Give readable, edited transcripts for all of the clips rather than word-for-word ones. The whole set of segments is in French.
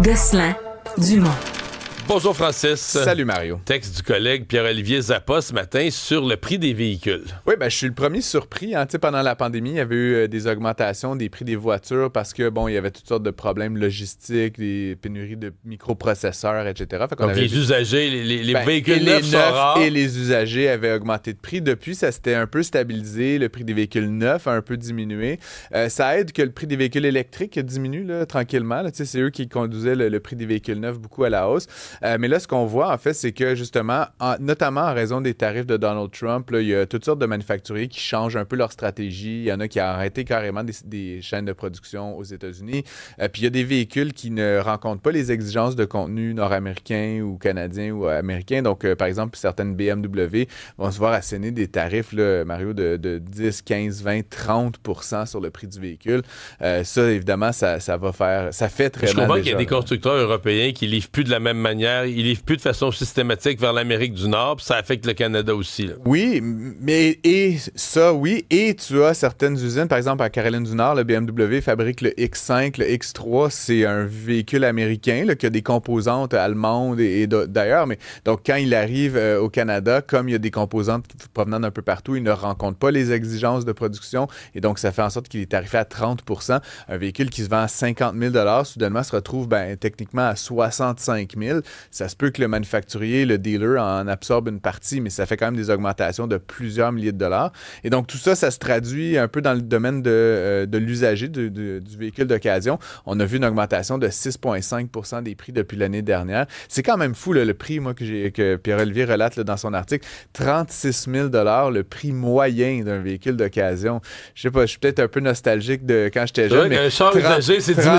Gosselin, Dumont. Bonjour Francis. Salut Mario. Texte du collègue Pierre-Olivier Zappa ce matin sur le prix des véhicules. Oui, je suis le premier surpris. Hein. Pendant la pandémie, il y avait eu des augmentations des prix des voitures parce que, il y avait toutes sortes de problèmes logistiques, des pénuries de microprocesseurs, etc. Donc les usagers, les véhicules neufs sont rares. Et les usagers avaient augmenté de prix. Depuis, ça s'était un peu stabilisé. Le prix des véhicules neufs a un peu diminué. Ça aide que le prix des véhicules électriques diminue là, tranquillement. Là. C'est eux qui conduisaient le prix des véhicules neufs beaucoup à la hausse. Mais là, ce qu'on voit, en fait, c'est que justement, notamment en raison des tarifs de Donald Trump, là, il y a toutes sortes de manufacturiers qui changent un peu leur stratégie. Il y en a qui ont arrêté carrément des chaînes de production aux États-Unis. Puis il y a des véhicules qui ne rencontrent pas les exigences de contenu nord-américain ou canadien ou américain. Donc, par exemple, certaines BMW vont se voir asséner des tarifs, là, Mario, de 10, 15, 20, 30% sur le prix du véhicule. Ça, évidemment, ça fait très mal. Je comprends qu'il y a des constructeurs européens qui livrent plus de la même manière. Ils livrent plus de façon systématique vers l'Amérique du Nord, puis ça affecte le Canada aussi. Là. Oui, et tu as certaines usines, par exemple à Caroline du Nord, le BMW fabrique le X5, le X3, c'est un véhicule américain là, qui a des composantes allemandes et d'ailleurs, mais donc quand il arrive au Canada, comme il y a des composantes provenant d'un peu partout, il ne rencontre pas les exigences de production et donc ça fait en sorte qu'il est tarifé à 30%. Un véhicule qui se vend à 50 000 soudainement se retrouve techniquement à 65 000. Ça se peut que le manufacturier, le dealer, en absorbe une partie, mais ça fait quand même des augmentations de plusieurs milliers de dollars. Et donc, tout ça, ça se traduit un peu dans le domaine de l'usager du véhicule d'occasion. On a vu une augmentation de 6,5% des prix depuis l'année dernière. C'est quand même fou, là, le prix, moi, que Pierre-Olivier relate là, dans son article. 36 000 le prix moyen d'un véhicule d'occasion. Je sais pas, je suis peut-être un peu nostalgique de quand j'étais jeune. Mais un char usagé, c'est 10 000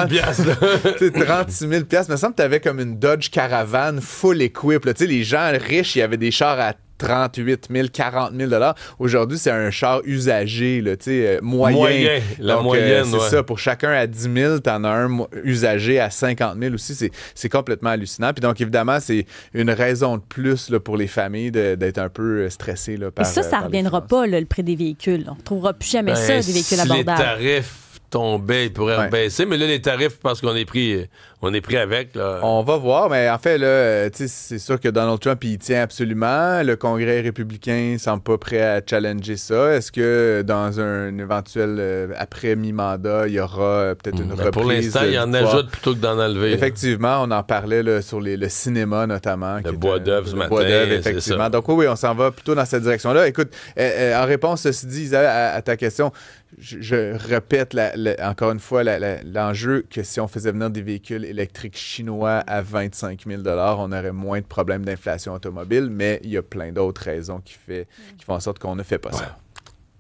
C'est 36 000 Il me semble que tu avais comme une Dodge Caravan full equip. Là. Les gens riches, il y avait des chars à 38 000, 40 000 $. Aujourd'hui, c'est un char usagé, là, moyen. La donc, moyenne, c'est ça. Pour chacun à 10 000, t'en as un usagé à 50 000 aussi. C'est complètement hallucinant. Puis donc, évidemment, c'est une raison de plus là, pour les familles d'être un peu stressées. Là, par, et ça ne reviendra pas, là, le prix des véhicules. On ne trouvera plus jamais ça, des véhicules abordables. Les tarifs tombaient, ils pourraient baisser, mais là, les tarifs, je pense qu'on est pris avec. Là. On va voir, mais en fait, là, c'est sûr que Donald Trump, il y tient absolument. Le Congrès républicain ne semble pas prêt à challenger ça. Est-ce que dans un éventuel après mi-mandat, il y aura peut-être une reprise? Pour l'instant, il en ajoute plutôt que d'en enlever. Effectivement, on en parlait là, sur le cinéma notamment. Le bois d'œuvre ce matin. Bois d'œuvre, effectivement. Donc oui, on s'en va plutôt dans cette direction-là. Écoute, en réponse, ceci dit, Isabelle, à ta question, je répète encore une fois l'enjeu que si on faisait venir des véhicules électriques chinois à 25 000 $, on aurait moins de problèmes d'inflation automobile, mais il y a plein d'autres raisons qui font en sorte qu'on ne fait pas ça.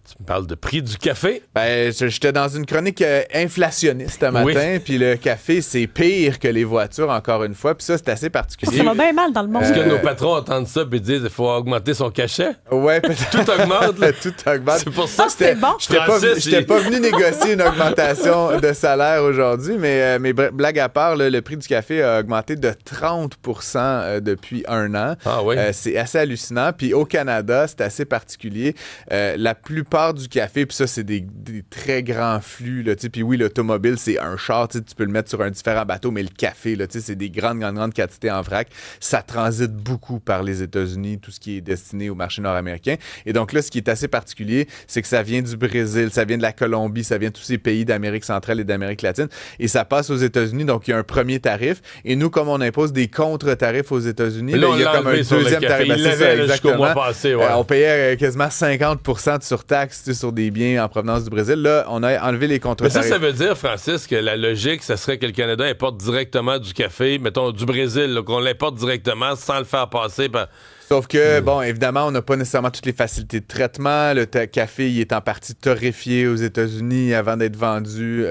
Tu me parles de prix du café? J'étais dans une chronique inflationniste un matin, puis le café, c'est pire que les voitures, encore une fois, puis ça, c'est assez particulier. Ça va bien mal dans le monde. Est-ce que nos patrons entendent ça et disent qu'il faut augmenter son cachet? Ouais, peut-être. Tout augmente, là. Tout augmente. C'est pour ça que c'est bon. J'étais pas venu négocier une augmentation de salaire aujourd'hui, mais blague à part, là, le prix du café a augmenté de 30% depuis un an. Ah oui? C'est assez hallucinant. Puis au Canada, c'est assez particulier. La plupart du café, puis ça, c'est des très grands flux. Puis oui, l'automobile, c'est un char. Tu peux le mettre sur un différent bateau, mais le café, là, c'est des grandes quantités en vrac. Ça transite beaucoup par les États-Unis, tout ce qui est destiné au marché nord-américain. Et donc là, ce qui est assez particulier, c'est que ça vient du Brésil, ça vient de la Colombie, ça vient de tous ces pays d'Amérique centrale et d'Amérique latine. Et ça passe aux États-Unis, donc il y a un premier tarif. Et nous, comme on impose des contre-tarifs aux États-Unis, là, il y a comme un deuxième tarif. C'est ça, exactement. Mois passé, on payait quasiment 50% de surtaxe sur des biens en provenance du Brésil. Là, on a enlevé les contre-tarifs. Mais ça veut dire, Francis, que la logique, ça serait que le Canada importe directement du café, mettons du Brésil, là, qu'on l'importe directement sans le faire passer par... Sauf que, bon, évidemment, on n'a pas nécessairement toutes les facilités de traitement. Le café, il est en partie torréfié aux États-Unis avant d'être vendu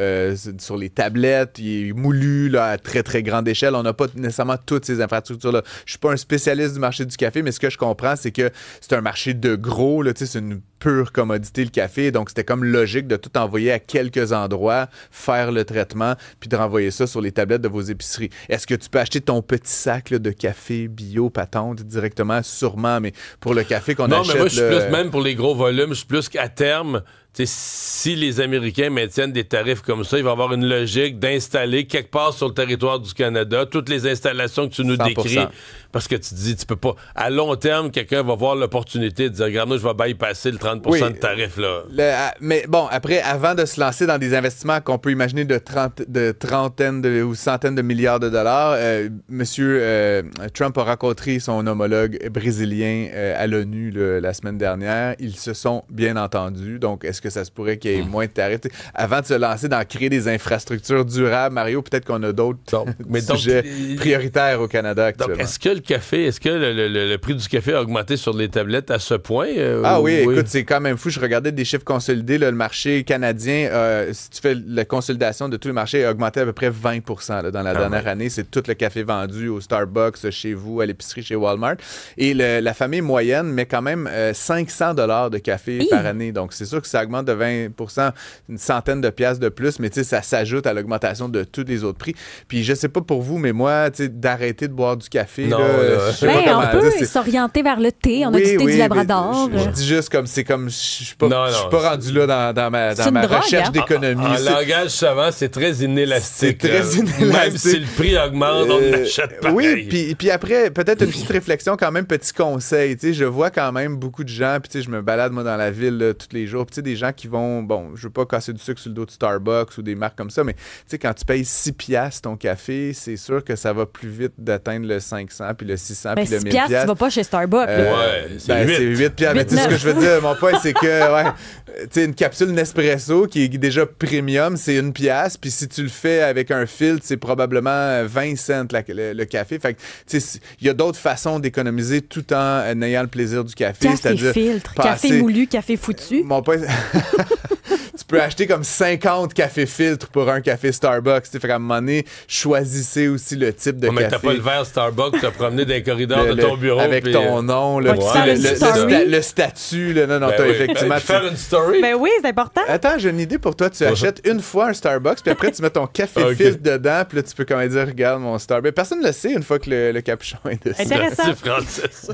sur les tablettes. Il est moulu là, à très, très grande échelle. On n'a pas nécessairement toutes ces infrastructures-là. Je suis pas un spécialiste du marché du café, mais ce que je comprends, c'est que c'est un marché de gros. Là, c'est une pure commodité, le café. Donc, c'était comme logique de tout envoyer à quelques endroits, faire le traitement, puis de renvoyer ça sur les tablettes de vos épiceries. Est-ce que tu peux acheter ton petit sac là, de café bio patente directement? Sûrement, mais pour le café qu'on achète... Non, mais moi, je suis plus, même pour les gros volumes, je suis plus qu'à terme, si les Américains maintiennent des tarifs comme ça, il va y avoir une logique d'installer quelque part sur le territoire du Canada toutes les installations que tu nous 100%. décris. Parce que tu dis, tu peux pas. À long terme, quelqu'un va voir l'opportunité de dire, regarde, moi, je vais bypasser le 30 de tarif, là. Mais bon, après, avant de se lancer dans des investissements qu'on peut imaginer de trentaines ou centaines de milliards de dollars, Monsieur Trump a rencontré son homologue brésilien à l'ONU la semaine dernière. Ils se sont bien entendus. Donc, est-ce que ça se pourrait qu'il y ait moins de tarifs? Avant de se lancer dans créer des infrastructures durables, Mario, peut-être qu'on a d'autres sujets prioritaires au Canada actuellement. Donc, est-ce que le prix du café a augmenté sur les tablettes à ce point? Oui, écoute, c'est quand même fou. Je regardais des chiffres consolidés. Là, le marché canadien, si tu fais la consolidation de tout le marché, a augmenté à peu près 20 dans la dernière année. C'est tout le café vendu au Starbucks, chez vous, à l'épicerie, chez Walmart. Et la famille moyenne met quand même 500 $ de café par année. Donc, c'est sûr que ça augmente de 20 une centaine de piastres de plus, mais ça s'ajoute à l'augmentation de tous les autres prix. Puis, je sais pas pour vous, mais moi, d'arriter de boire du café, je sais pas comment on peut dire, s'orienter vers le thé. On a du thé du Labrador. Je dis juste comme je suis pas rendu là dans ma recherche d'économie. En langage savant, c'est très inélastique. C'est très inélastique. Même si le prix augmente, on l'achète pareil. Oui, puis après, peut-être une petite réflexion quand même, petit conseil. Je vois quand même beaucoup de gens, puis je me balade moi dans la ville là, tous les jours, puis des gens qui vont, je veux pas casser du sucre sur le dos de Starbucks ou des marques comme ça, mais quand tu payes 6 piastres ton café, c'est sûr que ça va plus vite d'atteindre le 500, puis le 600, puis le 1000 piastres. Tu vas pas chez Starbucks. C'est 8 piastres. Mais tu sais ce que je veux dire, mon point, c'est que une capsule Nespresso qui est déjà premium, c'est 1 piastre, puis si tu le fais avec un filtre, c'est probablement 20 cents le café. Fait que, il y a d'autres façons d'économiser tout en ayant le plaisir du café. Café filtre, café moulu, café foutu. Mon point, tu peux acheter comme 50 cafés filtres pour un café Starbucks. Fait qu'à un moment donné, choisissez aussi le type de café. Mais t'as pas le verre Starbucks, tu as promené dans les corridors de ton bureau. Avec ton nom, le statut. Non, t'as effectivement... Faire une story? Ben oui, c'est important. Attends, j'ai une idée pour toi. Tu achètes une fois un Starbucks, puis après, tu mets ton café filtre dedans, puis là, tu peux comment dire, regarde mon Starbucks. Personne ne le sait une fois que le capuchon est dessus. Intéressant. Merci, Francis.